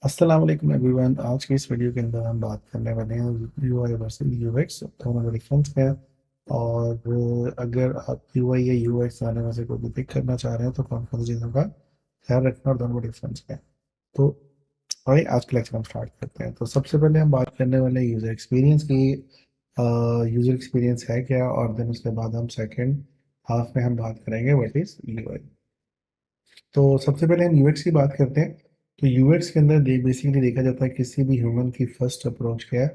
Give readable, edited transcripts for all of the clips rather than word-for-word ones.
अस्सलाम वालेकुम एवरीवन। आज की इस वीडियो के अंदर हम बात करने वाले हैं यूआई वर्सेस यूएक्स, दोनों में डिफरेंस क्या है। और अगर आप यूआई या यूएक्स जाने में से कोई भी पिक करना चाह रहे हैं तो कौन कौन सी चीज़ों का ख्याल रखना और दोनों में डिफरेंस क्या है। तो भाई आज का लेक्चर हम स्टार्ट करते हैं। तो सबसे पहले हम बात करने वाले हैं यूज़र एक्सपीरियंस की। यूज़र एक्सपीरियंस है क्या, और देन उसके बाद हम सेकेंड हाफ में हम बात करेंगे व्हाट इज़ यूआई। तो सबसे पहले हम यूएक्स की बात करते हैं। तो यूएक्स के अंदर बेसिकली देखा जाता है किसी भी ह्यूमन की फर्स्ट अप्रोच क्या है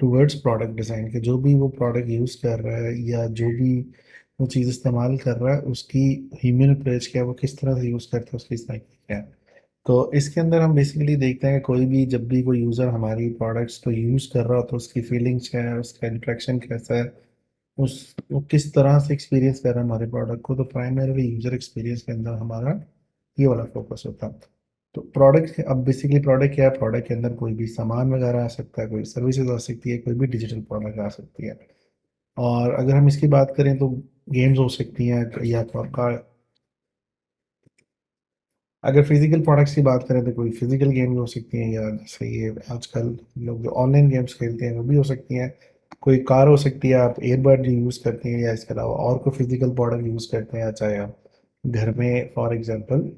टूवर्ड्स प्रोडक्ट डिज़ाइन के। जो भी वो प्रोडक्ट यूज़ कर रहा है या जो भी वो चीज़ इस्तेमाल कर रहा है उसकी ह्यूमन अप्रोच क्या है, वो किस तरह से यूज़ करता है, उसकी साइकिल क्या है। तो इसके अंदर हम बेसिकली देखते हैं कि कोई भी जब भी कोई यूज़र हमारी प्रोडक्ट्स को यूज़ कर रहा हो तो उसकी फीलिंग्स क्या है, उसका इंट्रैक्शन कैसा है, उस वो किस तरह से एक्सपीरियंस कर रहा है हमारे प्रोडक्ट को। तो प्राइमरी यूज़र एक्सपीरियंस के अंदर हमारा ये वाला फोकस होता है। तो प्रोडक्ट अब बेसिकली प्रोडक्ट क्या है, प्रोडक्ट के अंदर कोई भी सामान वगैरह आ सकता है, कोई सर्विसेज आ सकती है, कोई भी डिजिटल प्रोडक्ट आ सकती है। और अगर हम इसकी बात करें तो गेम्स हो सकती हैं, या तो आपका अगर फिजिकल प्रोडक्ट्स की बात करें तो कोई फिजिकल गेम्स हो सकती हैं, या जैसे ये आजकल लोग जो ऑनलाइन गेम्स खेलते हैं वो भी हो सकती हैं। कोई कार हो सकती है, आप एयरबड जो यूज़ करते हैं, या इसके अलावा और कोई फिजिकल प्रोडक्ट यूज़ करते हैं, या चाहे आप घर में फॉर एग्जांपल।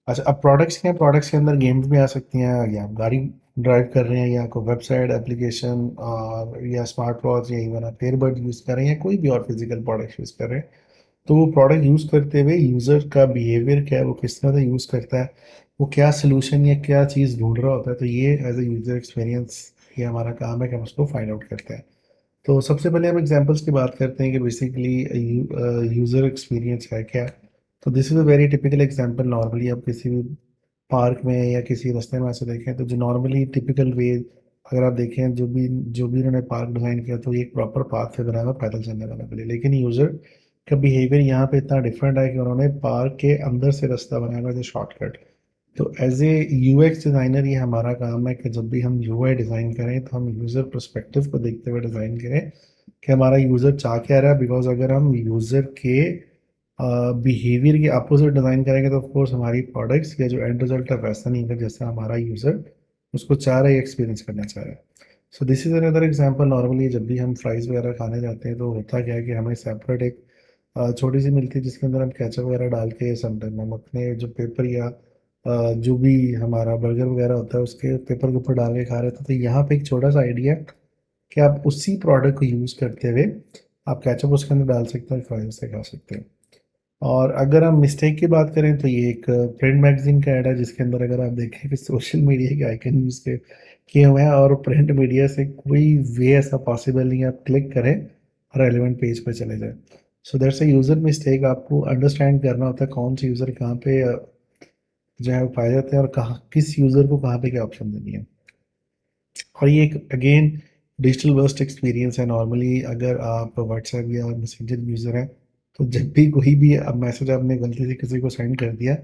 अच्छा, अब प्रोडक्ट्स क्या हैं, प्रोडक्ट्स के अंदर गेम्स भी आ सकती हैं, या आप गाड़ी ड्राइव कर रहे हैं, या कोई वेबसाइट एप्लीकेशन, और या स्मार्ट वॉच, या इवन आप एयरबड यूज़ कर रहे हैं, या कोई भी और फिजिकल प्रोडक्ट यूज़ कर रहे हैं। तो वो प्रोडक्ट यूज़ करते हुए यूज़र का बिहेवियर क्या है, वो किस तरह से यूज़ करता है, वो क्या सोल्यूशन या क्या चीज़ ढूंढ रहा होता है, तो ये एज ए यूज़र एक्सपीरियंस ये हमारा काम है कि हम उसको फाइंड आउट करते हैं। तो सबसे पहले हम एग्जांपल्स की बात करते हैं कि बेसिकली यूज़र एक्सपीरियंस है क्या। तो this is a very typical example. Normally आप किसी भी पार्क में या किसी रास्ते में ऐसे देखें तो जो नॉर्मली टिपिकल वे, अगर आप देखें जो भी उन्होंने पार्क डिज़ाइन किया तो ये एक प्रॉपर पाथ से बनाया हुआ पैदल चलने वाला के लिए। लेकिन यूज़र का बिहेवियर यहाँ पे इतना डिफरेंट है कि उन्होंने पार्क के अंदर से रास्ता बनाया हुआ है शॉर्टकट। तो एज ए यूएक्स डिज़ाइनर ये हमारा काम है कि जब भी हम यूआई डिज़ाइन करें तो हम यूज़र पर्सपेक्टिव को देखते हुए डिज़ाइन करें कि हमारा यूज़र चाह क्या रहा है। बिकॉज अगर हम यूज़र के बिहेवियर के अपोजिट डिज़ाइन करेंगे तो ऑफकोर्स हमारी प्रोडक्ट्स या जो एंड रिजल्ट है वैसा नहीं होगा जैसा हमारा यूज़र उसको चाह रहा है, एक्सपीरियंस करना चाह रहा है। So this is another example. Normally जब भी हम फ्राइज़ वगैरह खाने जाते हैं तो होता क्या है कि हमें सेपरेट एक छोटी सी मिलती है जिसके अंदर हम केचप वगैरह डाल के समटाइम हम अपने जो पेपर या जो भी हमारा बर्गर वगैरह होता है उसके पेपर के ऊपर डाल के खा रहे थे। तो यहाँ पे एक छोटा सा आइडिया है कि आप उसी प्रोडक्ट को यूज़ करते हुए आप केचप उसके अंदर डाल सकते हैं, फ्राइज से खा सकते हैं। और अगर हम मिस्टेक की बात करें तो ये एक प्रिंट मैगजीन का ऐड है जिसके अंदर अगर आप देखें कि सोशल मीडिया के आइकन यूज़ के किए हुए हैं और प्रिंट मीडिया से कोई वे ऐसा पॉसिबल नहीं है आप क्लिक करें और रेलिवेंट पेज पे चले जाए। So that's a user mistake. आपको अंडरस्टैंड करना होता है कौन से यूज़र कहाँ पे जो है वो पाए जाते हैं और कहाँ किस यूज़र को कहाँ पे क्या ऑप्शन देनी है। और ये एक अगेन डिजिटल वर्स्ट एक्सपीरियंस है। नॉर्मली अगर आप व्हाट्सएप या मैसेंजर यूज़र हैं तो जब भी कोई भी अब मैसेज आपने गलती से किसी को सेंड कर दिया,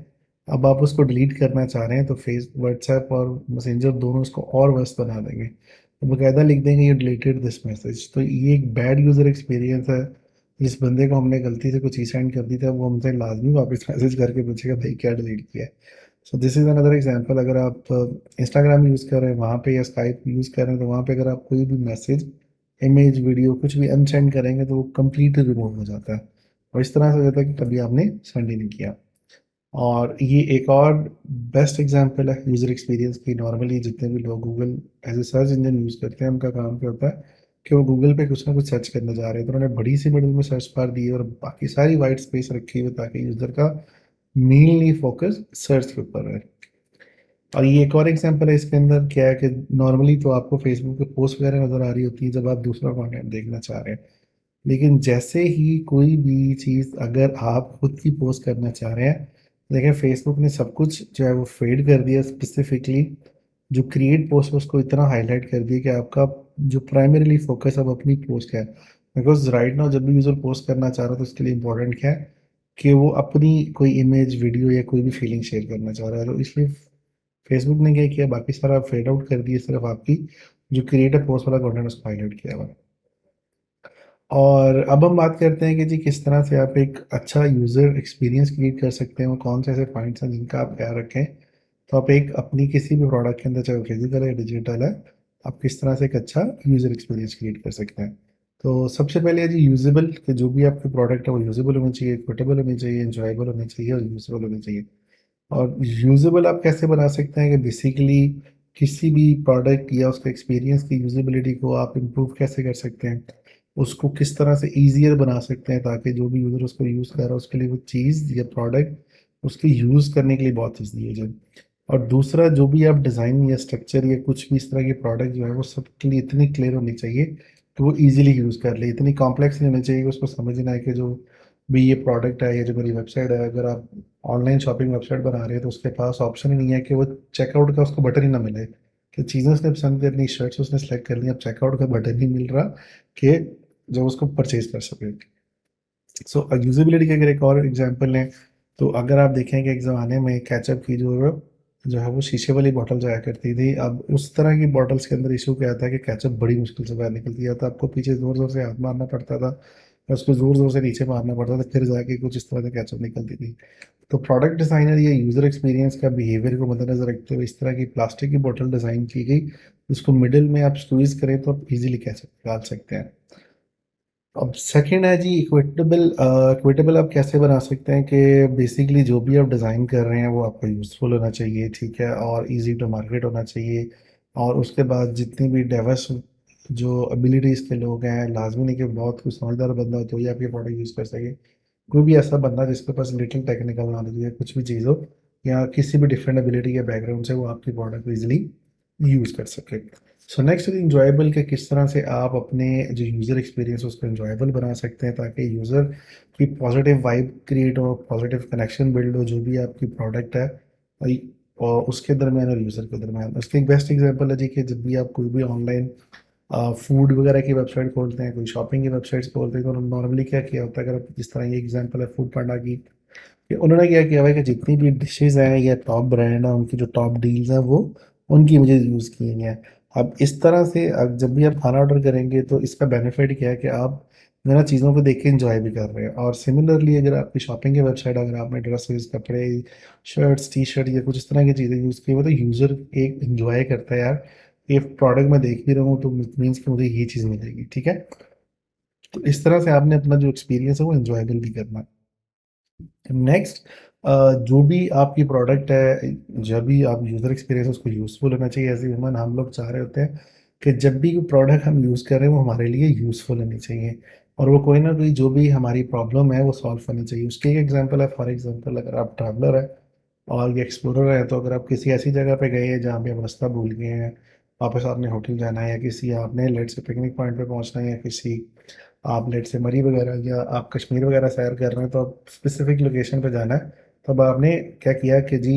अब आप उसको डिलीट करना चाह रहे हैं तो फेस व्हाट्सएप और मैसेंजर दोनों उसको और वर्स्ट बना देंगे, तो बाकायदा लिख देंगे यू डिलीटेड दिस मैसेज। तो ये एक बैड यूज़र एक्सपीरियंस है। जिस बंदे को हमने गलती से कुछ चीज़ सेंड कर दी था वो हमसे लाजमी वापस मैसेज करके पूछेगा भाई क्या डिलीट किया है। So this is another example. अगर आप इंस्टाग्राम यूज़ कर रहे हैं वहाँ पे या स्काइप यूज़ कर रहे हैं तो वहाँ पे अगर आप कोई भी मैसेज, इमेज, वीडियो कुछ भी अनसेंड करेंगे तो वो कम्प्लीटली रिमूव हो जाता है और इस तरह से हो जाता है कि कभी आपने सेंड ही नहीं किया। और ये एक और बेस्ट एग्जांपल है यूज़र एक्सपीरियंस की। नॉर्मली जितने भी लोग Google as a search engine use करते हैं उनका काम क्या होता है कि वो गूगल पे कुछ ना कुछ सर्च करने जा रहे हैं तो उन्होंने बड़ी सी मिडिल में सर्च बार दी है और बाकी सारी वाइट स्पेस रखी हुई है ताकि यूज़र का मेनली फोकस सर्च के ऊपर है। और ये एक और एग्जांपल है इसके अंदर क्या है कि नॉर्मली तो आपको फेसबुक पे पोस्ट वगैरह नज़र आ रही होती है जब आप दूसरा कंटेंट देखना चाह रहे हैं। लेकिन जैसे ही कोई भी चीज़ अगर आप खुद की पोस्ट करना चाह रहे हैं, देखिए फेसबुक ने सब कुछ जो है वो फेड कर दिया। स्पेसिफिकली जो क्रिएट पोस्ट है उसको इतना हाईलाइट कर दिया कि आपका जो प्राइमरीली फोकस अब अपनी पोस्ट है। बिकॉज राइट नाउ जब भी यूज़र पोस्ट करना चाह रहा है तो उसके लिए इंपॉर्टेंट क्या है कि वो अपनी कोई इमेज, वीडियो या कोई भी फीलिंग शेयर करना चाह रहा है। तो इसलिए फेसबुक ने क्या किया, बाकी सारा फेड आउट कर दिया, सिर्फ आपकी जो क्रिएटर पोस्ट वाला कंटेंट उसको हाईलाइट किया हुआ है। और अब हम बात करते हैं कि जी किस तरह से आप एक अच्छा यूज़र एक्सपीरियंस क्रिएट कर सकते हैं और कौन से ऐसे पॉइंट्स हैं जिनका आप ख्याल रखें। तो आप एक अपनी किसी भी प्रोडक्ट के अंदर, चाहे वो फिजिकल है या डिजिटल है, आप किस तरह से एक अच्छा यूज़र एक्सपीरियंस क्रिएट कर सकते हैं। तो सबसे पहले है जी यूजेबल, कि जो भी आपके प्रोडक्ट है वो यूजेबल होनी चाहिए, इक्विटेबल होनी चाहिए, इंजॉयबल होनी चाहिए और यूजेबल होनी चाहिए। और यूजेबल आप कैसे बना सकते हैं कि बेसिकली किसी भी प्रोडक्ट या उसका एक्सपीरियंस की यूजेबिलिटी को आप इम्प्रूव कैसे कर सकते हैं, उसको किस तरह से ईजियर बना सकते हैं ताकि जो भी यूज़र उसको यूज़ कर रहा है उसके लिए वो चीज़ या प्रोडक्ट उसके यूज़ करने के लिए बहुत ईजी हो जाए। और दूसरा, जो भी आप डिज़ाइन या स्ट्रक्चर या कुछ भी इस तरह की प्रोडक्ट जो है वो सबके लिए इतनी क्लियर होनी चाहिए कि वो ईजिली यूज़ कर ले, इतनी कॉम्प्लेक्स नहीं होनी चाहिए कि उसको समझ ना आए कि जो भी ये प्रोडक्ट है या जो मेरी वेबसाइट है, अगर आप ऑनलाइन शॉपिंग वेबसाइट बना रहे हैं तो उसके पास ऑप्शन ही नहीं है कि वो चेकआउट का उसको बटन ही ना मिले, कि चीज़ें उसने पसंद करनी, शर्ट्स उसने सेलेक्ट करनी, अब चेकआउट का बटन ही मिल रहा कि जो उसको परचेज कर सके। सो यूजेबिलिटी के अगर एक और एग्जांपल लें, तो अगर आप देखें कि एक ज़माने में केचप की जो है वो शीशे वाली बॉटल जाया करती थी। अब उस तरह की बॉटल्स के अंदर इशू क्या था कि केचप बड़ी मुश्किल से बाहर निकलती है, तो आपको पीछे ज़ोर ज़ोर से हाथ मारना पड़ता था, और उसको ज़ोर ज़ोर से नीचे मारना पड़ता था, फिर जाके कुछ इस तरह से केचप निकलती थी। तो प्रोडक्ट डिज़ाइनर या यूज़र एक्सपीरियंस का बिहेवियर को मद्देनज़र रखते हुए इस तरह की प्लास्टिक की बॉटल डिज़ाइन की गई, जिसको मिडिल में आप स्क्वीज़ करें तो आप ईज़िली केचप निकाल सकते हैं। अब सेकंड है जी इक्विटेबल। इक्विटेबल आप कैसे बना सकते हैं कि बेसिकली जो भी आप डिज़ाइन कर रहे हैं वो आपको यूज़फुल होना चाहिए, ठीक है, और इजी टू मार्केट होना चाहिए। और उसके बाद जितनी भी डाइवर्स जो एबिलिटीज़ के लोग हैं, लाजमी नहीं कि बहुत कुछ समझदार बंदा हो तो ही आपके प्रोडक्ट यूज़ कर सके। कोई भी ऐसा बंदा जिसके पास लिटिल टेक्निकल नॉलेज या कुछ भी चीज़ हो, या किसी भी डिफरेंट एबिलिटी या बैकग्राउंड से, वो आपकी प्रोडक्ट को ईजिली यूज़ कर सके। सो नेक्स्ट इज इंजॉयबल, के किस तरह से आप अपने जो यूज़र एक्सपीरियंस है उसको इंजॉयबल बना सकते हैं ताकि यूज़र की पॉजिटिव वाइब क्रिएट हो, पॉजिटिव कनेक्शन बिल्ड हो जो भी आपकी प्रोडक्ट है और उसके दरमियान और यूज़र के दरमियान। उसकी एक बेस्ट एग्जांपल है जी कि जब भी आप कोई भी ऑनलाइन फूड वगैरह की वेबसाइट खोलते हैं, कोई शॉपिंग की वेबसाइट्स खोलते हैं, तो नॉर्मली क्या किया होता है, अगर आप जिस तरह ये एग्जांपल है फूड पांडा की, कि उन्होंने क्या किया हुआ है कि जितनी भी डिशेज़ हैं या टॉप ब्रांड हैं उनकी जो टॉप डील्स हैं वो उनकी मुझे यूज़ की हुई हैं। अब इस तरह से जब भी आप खाना ऑर्डर करेंगे तो इसका बेनिफिट क्या है कि आप जो है ना चीज़ों को देख के एंजॉय भी कर रहे हैं। और सिमिलरली अगर आपकी शॉपिंग की वेबसाइट, अगर आपने ड्रेसेस, कपड़े, शर्ट्स, टी शर्ट या कुछ इस तरह की चीज़ें यूज़ की हुई, तो यूज़र एक एंजॉय करता है यार, ये प्रोडक्ट मैं देख भी रहा हूँ तो मीन्स कि मुझे ये चीज़ मिलेगी, ठीक है। तो इस तरह से आपने अपना जो एक्सपीरियंस है वो एंजॉयबल भी करना है। नेक्स्ट, जो भी आपकी प्रोडक्ट है, जब भी आप यूज़र एक्सपीरियंस उसको यूज़फुल होना चाहिए। एज ए ह्यूमन हम लोग चाह रहे होते हैं कि जब भी कोई प्रोडक्ट हम यूज़ कर रहे हैं वो हमारे लिए यूज़फुल होनी चाहिए, और वो कोई ना कोई जो भी हमारी प्रॉब्लम है वो सॉल्व होनी चाहिए। उसकी एक एग्जांपल है, फॉर एग्जांपल अगर आप ट्रैवलर है और ये एक्सप्लोरर है, तो अगर आप किसी ऐसी जगह पे गए हैं जहाँ पे आप रास्ता भूल गए हैं, वापस आपने होटल जाना है, या किसी आपने लेट से पिकनिक पॉइंट पे पहुंचना है, या किसी आप लेट से मरी वगैरह या आप कश्मीर वगैरह सैर कर रहे हैं, तो आप स्पेसिफिक लोकेशन पे जाना है, तो अब आपने क्या किया कि जी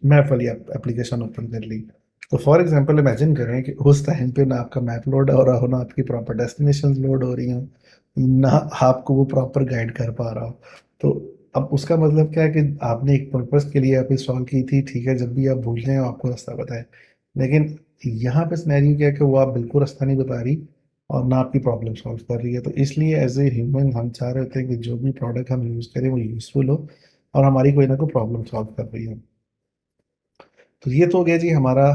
मैप वाली एप्लीकेशन ओपन कर ली। तो फॉर एग्जांपल इमेजिन करें कि उस टाइम पे ना आपका मैप लोड हो रहा हो, ना आपकी प्रॉपर डेस्टिनेशन लोड हो रही हो, ना आपको वो प्रॉपर गाइड कर पा रहा हो। तो अब उसका मतलब क्या है कि आपने एक पर्पस के लिए ऐप इंस्टॉल की थी, ठीक है, जब भी आप भूल जाएं आपको रास्ता बताएं, लेकिन यहाँ पे सिनेरियो क्या है कि वो आप बिल्कुल रास्ता नहीं बता रही और ना आपकी प्रॉब्लम सॉल्व कर रही है। तो इसलिए एज ए ह्यूमन हम चाह रहे होते हैं कि जो भी प्रोडक्ट हम यूज़ करें वो यूज़फुल हो और हमारी कोई ना कोई प्रॉब्लम सॉल्व कर रही हो। तो ये तो हो गया जी हमारा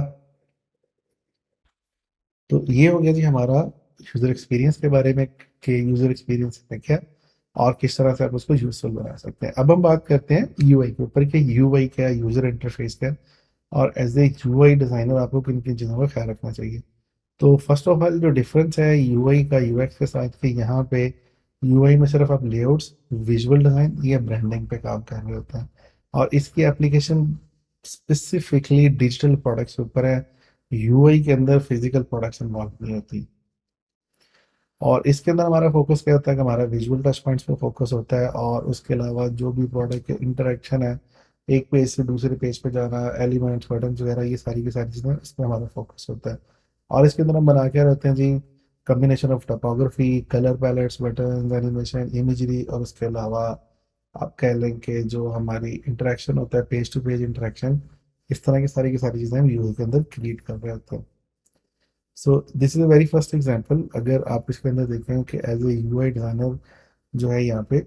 तो ये हो गया जी हमारा यूज़र एक्सपीरियंस के बारे में, कि यूज़र एक्सपीरियंस है क्या और किस तरह से आप उसको यूज़फुल बना सकते हैं। अब हम बात करते हैं यूआई के ऊपर, कि यूआई क्या है, यूज़र इंटरफेस क्या है, और एज ए यूआई डिज़ाइनर आपको किन किन चीज़ों का ख्याल रखना चाहिए। तो फर्स्ट ऑफ ऑल जो डिफरेंस है यूआई का यूएक्स के साथ, कि यहाँ पे यूआई में सिर्फ आप लेआउट्स, विजुअल डिज़ाइन या ब्रांडिंग पे काम कर रहे होते हैं, और इसकी एप्लीकेशन स्पेसिफिकली डिजिटल प्रोडक्ट्स के ऊपर है। यूआई के अंदर फिजिकल प्रोडक्ट्स इन्वॉल्व नहीं होती। और इसके अंदर हमारा फोकस क्या होता है कि हमारा विजुअल टच पॉइंट्स पे फोकस होता है, और उसके अलावा जो भी प्रोडक्ट के इंटरेक्शन है, एक पेज से दूसरे पेज पे जाना, एलिमेंट्स, बटन्स वगैरह, ये सारी की सारी चीज़ें इसमें हमारा फोकस होता है। और इसके अंदर हम बना के रहते हैं जी combination of topography, colour palettes, button, animation, imagery, और उसके अलावा आप कह लें कि जो हमारी इंटरेक्शन होता है, पेज टू पेज इंटरेक्शन, इस तरह की सारी चीज़ें हम यूज़र के अंदर क्रिएट कर रहे होते हैं। So this is a very first example. अगर आप इसके अंदर देखें कि एज ए यूआई डिज़ाइनर जो है यहाँ पे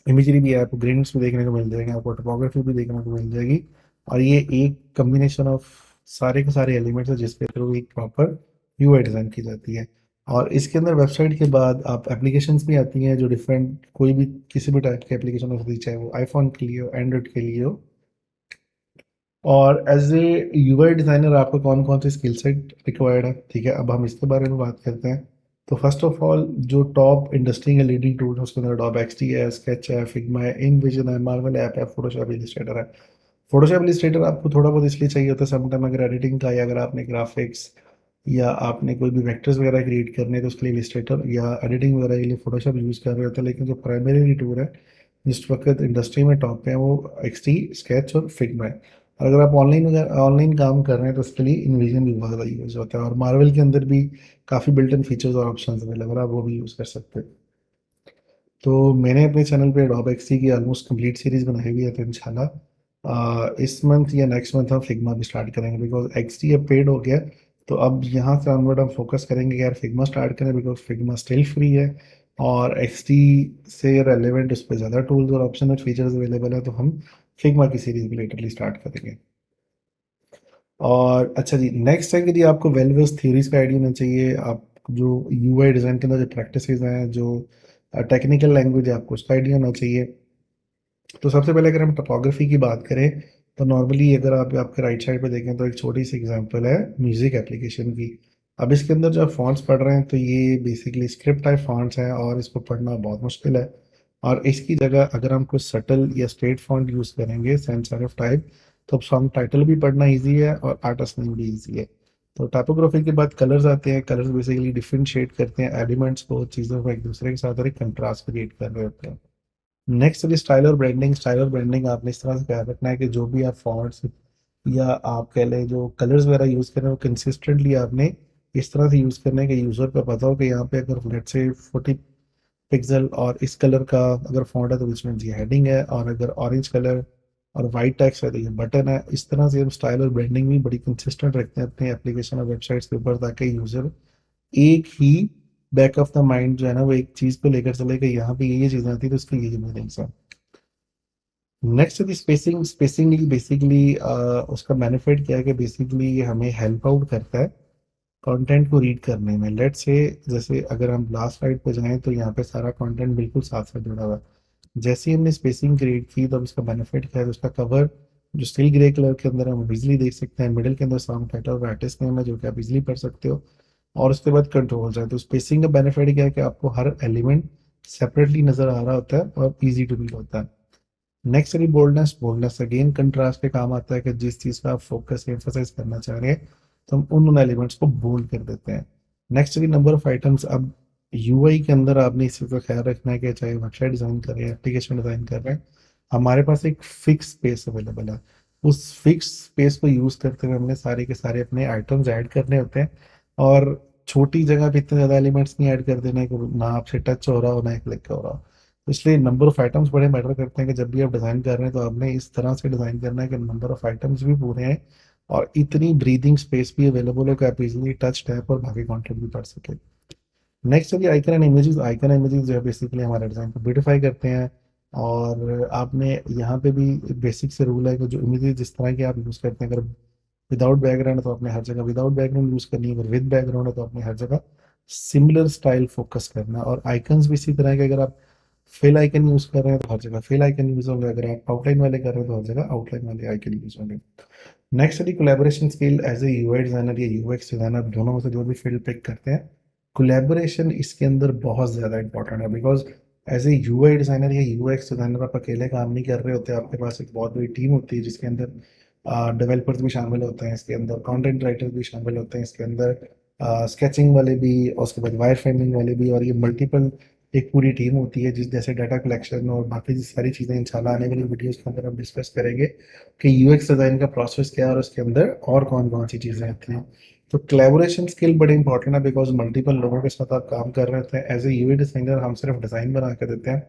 इमेजरी भी है, आपको ग्रेडियंट्स भी देखने को मिल जाएंगे, आपको टोपोग्राफी भी देखने को मिल जाएगी। और ये एक कम्बिनेशन ऑफ सारे के सारे एलिमेंट्स है जिसके थ्रू एक प्रॉपर यूआई डिज़ाइन की जाती है। और इसके अंदर वेबसाइट के बाद आप एप्लीकेशंस भी आती हैं जो डिफरेंट कोई भी किसी भी टाइप की एप्लीकेशन हो सकती है, चाहे वो आईफोन के लिए हो, एंड्रॉइड के लिए हो। और एज ए यूआई डिज़ाइनर आपको कौन कौन से स्किल सेट रिक्वायर्ड है, ठीक है, अब हम इसके बारे में बात करते हैं। तो फर्स्ट ऑफ ऑल जो टॉप इंडस्ट्री के लीडिंग टूल है उसके अंदर अडोब एक्सडी है, स्केच है, फिग्मा है, इनविजन है, मार्वल ऐप है, फोटोशॉप इलस्ट्रेटर है। फोटोशॉप इलस्ट्रेटर आपको थोड़ा बहुत इसलिए चाहिए होता है समटाइम अगर एडिटिंग का, या अगर आपने ग्राफिक्स या आपने कोई भी वेक्टर्स वगैरह क्रिएट करने हैं तो उसके लिए इलस्ट्रेटर या एडिटिंग वगैरह के लिए फोटोशॉप यूज़ कर रहे होते हैं। लेकिन जो प्राइमरी टूल है जिस वक्त इंडस्ट्री में टॉप पे है वो एक्सटी, स्केच और फिग्मा है। और अगर आप ऑनलाइन काम कर रहे हैं तो उसके लिए इनविजन भी बहुत ज़्यादा यूज़ होता है। और मार्वल के अंदर भी काफ़ी बिल्ट इन फीचर्स और ऑप्शन अवेलेबल है, आप वो भी यूज़ कर सकते हैं। तो मैंने अपने चैनल पे एडोब एक्सडी की ऑलमोस्ट कंप्लीट सीरीज़ बनाई हुई है, तो इंशाल्लाह इस मंथ या नेक्स्ट मंथ हम फिग्मा भी स्टार्ट करेंगे बिकॉज एक्सडी अब पेड हो गया है। तो अब यहाँ से ऑनवर्ड हम फोकस करेंगे कि यार फिग्मा स्टार्ट करें बिकॉज फिग्मा स्टिल फ्री है। और एक्सडी से रेलेवेंट उस पर ज़्यादा टूल्स और ऑप्शन और फीचर्स अवेलेबल है, तो हम फिग्मा की सीरीज़ भी लेटरली स्टार्ट करेंगे। और अच्छा जी, नेक्स्ट है कि जी आपको वेल बेस्ड थ्योरीज का आइडिया होना चाहिए। आप जो यूआई डिज़ाइन के अंदर जो प्रैक्टिसेस हैं, जो टेक्निकल लैंग्वेज है, आपको उसका आइडिया होना चाहिए। तो सबसे पहले अगर हम टोपोग्राफी की बात करें तो नॉर्मली अगर आप आपके राइट साइड पे देखें तो एक छोटी सी एग्जांपल है म्यूज़िक एप्लीकेशन की। अब इसके अंदर जो आप फॉन्ट्स पढ़ रहे हैं तो ये बेसिकली स्क्रिप्ट टाइप फॉन्ट्स हैं और इसको पढ़ना बहुत मुश्किल है। और इसकी जगह अगर हम कुछ सटल या स्ट्रेट फॉन्ट यूज़ करेंगे सैंस सेरिफ टाइप, तो अब सॉन्ग टाइटल भी पढ़ना ईजी है और आर्टिस्ट नेम भी ईजी है। तो टाइपोग्राफी के बाद कलर्स आते हैं। कलर्स बेसिकली डिफ्रेंशिएट करते हैं एलिमेंट्स को, चीज़ों को एक दूसरे के साथ और एक कंट्रास्ट क्रिएट कर रहे होते हैं। नेक्स्ट है स्टाइल और ब्रांडिंग। स्टाइल और ब्रांडिंग आपने इस तरह से ख्याल रखना है कि जो भी आप फॉन्ट्स या आप कह लें जो कलर्स वगैरह यूज़ कर रहे हो कंसिस्टेंटली आपने इस तरह से यूज़ करना है कि यूज़र को पता हो कि यहाँ पे अगर लेट से 40 पिक्सल और इस कलर का अगर फॉन्ट है तो इसमें ये हेडिंग है, और अगर ऑरेंज कलर और वाइट टेक्स्ट है तो ये बटन है। इस तरह से हम स्टाइल और ब्रांडिंग भी बड़ी कंसिस्टेंट रखते हैं अपने एप्लीकेशन और वेबसाइट्स के ऊपर, ताकि यूज़र एक ही बैक ऑफ द माइंड जो है ना वो एक चीज़ को लेकर चले कि यहाँ पे ये चीज़ें आती है तो इसकी ये मीनिंग्स है। नेक्स्ट है स्पेसिंग। स्पेसिंग बेसिकली उसका बेनिफिट क्या है कि बेसिकली ये हमें हेल्प आउट करता है कंटेंट को रीड करने में। लेट्स से जैसे अगर हम लास्ट स्लाइड पे जाएं तो यहाँ पे सारा कंटेंट बिल्कुल साथ साथ जुड़ा हुआ है। जैसे ही हमने स्पेसिंग क्रिएट की तो अब इसका बेनिफिट क्या है, तो उसका कवर जो स्टिल ग्रे कलर के अंदर हम इजीली देख सकते हैं, मिडिल के अंदर सॉन्ग टाइटल और आर्टिस्ट नेम है जो कि आप इजीली पढ़ सकते हो, और उसके बाद कंट्रोल्स है। तो स्पेसिंग का बेनिफिट क्या है कि आपको हर एलिमेंट सेपरेटली नजर आ रहा होता है और इजी टू रीड होता है। नेक्स्ट है बोल्डनेस। बोल्डनेस अगेन कंट्रास्ट पे काम आता है कि जिस चीज़ का आप फोकस एम्फोसाइज करना चाह रहे हैं तो हम उन एलिमेंट्स को बोल्ड कर देते हैं। नेक्स्ट है नंबर ऑफ आइटम्स। अब यूआई के अंदर आपने इस चीज़ का ख्याल रखना है कि चाहे वेबसाइट डिज़ाइन कर रहे हैं, एप्लीकेशन डिज़ाइन कर रहे हैं, हमारे पास एक फिक्स स्पेस अवेलेबल है। उस फिक्स स्पेस को यूज़ करते हुए हमने सारे के सारे अपने आइटम्स ऐड करने होते हैं। और छोटी जगह पे इतने ज़्यादा एलिमेंट्स नहीं ऐड कर देने कि ना आपसे टच हो रहा हो ना क्लिक हो रहा हो। तो इसलिए नंबर ऑफ आइटम्स बड़े मैटर करते हैं कि जब भी आप डिज़ाइन कर रहे हैं तो आपने इस तरह से डिज़ाइन करना है कि नंबर ऑफ आइटम्स भी पूरे हैं और इतनी ब्रीदिंग स्पेस भी अवेलेबल हो कि आप इजीली टच टैप और बाकी कंटेंट भी पढ़ सकें। नेक्स्ट है कि icon and images. Icon and images जो है बेसिकली हमारे डिज़ाइन को ब्यूटीफाई करते हैं। और आपने यहाँ पे भी बेसिक से रूल है कि जो इमेजेस जिस तरह के आप यूज़ करते हैं, अगर विदाउट बैकग्राउंड है तो आपने हर जगह विदाउट बैकग्राउंड यूज़ करनी है, अगर विद बैकग्राउंड है तो आपने हर जगह सिमिलर स्टाइल फोकस करना है। और आइकन्स भी इसी तरह के, अगर आप फिल आइकन यूज़ कर रहे हैं तो हर जगह फिल आइकन यूज़ होंगे, अगर आप आउटलाइन वाले कर रहे हैं तो हर जगह आउटलाइन वाले आइकन यूज़ होंगे। नेक्स्ट है collaboration skill. As a UI designer या यूएक्स डिज़ाइनर दोनों में से जो भी फील्ड पिक करते हैं, कोलैबोरेशन इसके अंदर बहुत ज़्यादा इंपॉर्टेंट है। Because as a UI designer या यूएक्स डिज़ाइनर आप अकेले काम नहीं कर रहे होते, आपके पास एक बहुत बड़ी टीम होती है जिसके अंदर डेवलपर्स भी शामिल होते हैं, इसके अंदर कंटेंट राइटर्स भी शामिल होते हैं, इसके अंदर स्केचिंग वाले भी और उसके बाद वायर फ्रेमिंग वाले भी, और ये मल्टीपल एक पूरी टीम होती है जिस जैसे डाटा कलेक्शन और बाकी सारी चीज़ें इंशाल्लाह आने वाली वीडियोस के अंदर हम डिस्कस करेंगे कि यूएक्स डिज़ाइन का प्रोसेस क्या है और उसके अंदर और कौन कौन सी चीज़ें आती हैं। तो कोलैबोरेशन स्किल बड़ी इंपॉर्टेंट है बिकॉज मल्टीपल लोगों के साथ आप काम कर रहे होते हैं। एज ए यूआई डिज़ाइनर हम सिर्फ डिज़ाइन बना कर देते हैं,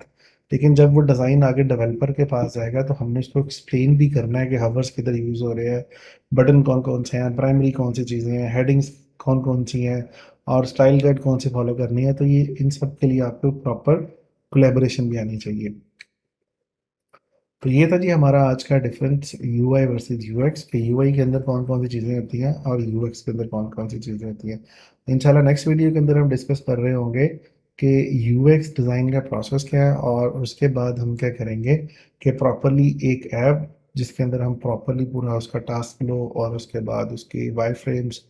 लेकिन जब वो डिज़ाइन आगे डेवलपर के पास जाएगा तो हमने उसको एक्सप्लेन भी करना है कि हावर्स किधर यूज़ हो रहे हैं, बटन कौन कौन से हैं, प्राइमरी कौन सी चीज़ें हैं, हेडिंग्स कौन कौन सी हैं और स्टाइल गाइड कौन सी फॉलो करनी है, तो ये इन सब के लिए आपको प्रॉपर कोलेबोरेशन भी आनी चाहिए। तो ये था जी हमारा आज का डिफरेंस यूआई वर्सेस यूएक्स कि यूआई के अंदर कौन कौन सी चीज़ें होती हैं और यूएक्स के अंदर कौन कौन सी चीज़ें होती हैं। इंशाल्लाह नेक्स्ट वीडियो के अंदर हम डिस्कस कर रहे होंगे कि यूएक्स डिज़ाइन का प्रोसेस क्या है और उसके बाद हम क्या करेंगे कि प्रॉपरली एक ऐप जिसके अंदर हम प्रॉपरली पूरा उसका टास्क लो और उसके बाद उसकी वायर फ्रेम्स,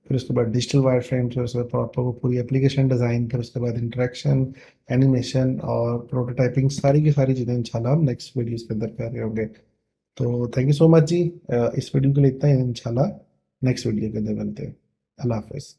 फिर उसके बाद डिजिटल वायर फ्रेम्स, फिर उसके बाद प्रॉपर वो पूरी एप्लीकेशन डिज़ाइन, फिर उसके बाद इंटरेक्शन, एनिमेशन और प्रोटोटाइपिंग, सारी की सारी चीज़ें इंशाल्लाह हम नेक्स्ट वीडियोस के अंदर कर रहे होंगे। तो थैंक यू सो मच जी। इस वीडियो के लिए इतना ही, इंशाल्लाह नेक्स्ट वीडियो के अंदर मिलते हैं। अल्लाह हाफ़िज़।